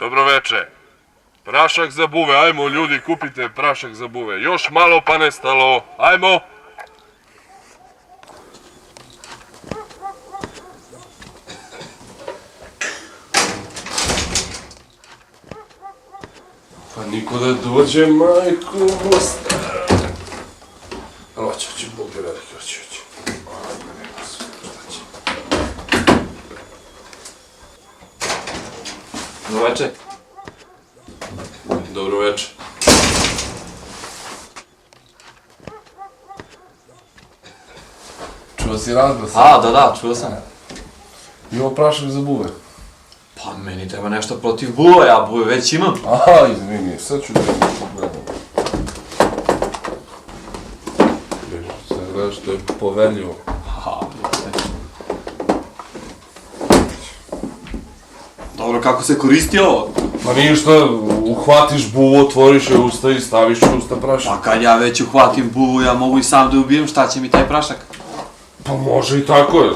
Dobro veče. Prašak za buve, ajmo ljudi, kupite prašak za buve. Još malo pa nestalo, ajmo. Pa niko da dođe, majko mosta. Hoće, Bog je veliki, hoće. Ajme, nema sve, šta će. Dobro večer. Dobro večer. Čuo si razglas? Da, čuo sam. Imamo prašak za buve. Pa meni treba nešto protiv buva, ja buve već imam. Aha, izvini, sad ću da gledam. Sad gledaš, to je poverljivo. Dobro, kako se koristi ovo? Pa ništa, uhvatiš buvu, otvoriš je usta i staviš u usta prašak. Pa kad ja već uhvatim buvu, ja mogu i sam da ubijem, šta će mi taj prašak? Pa može i tako je.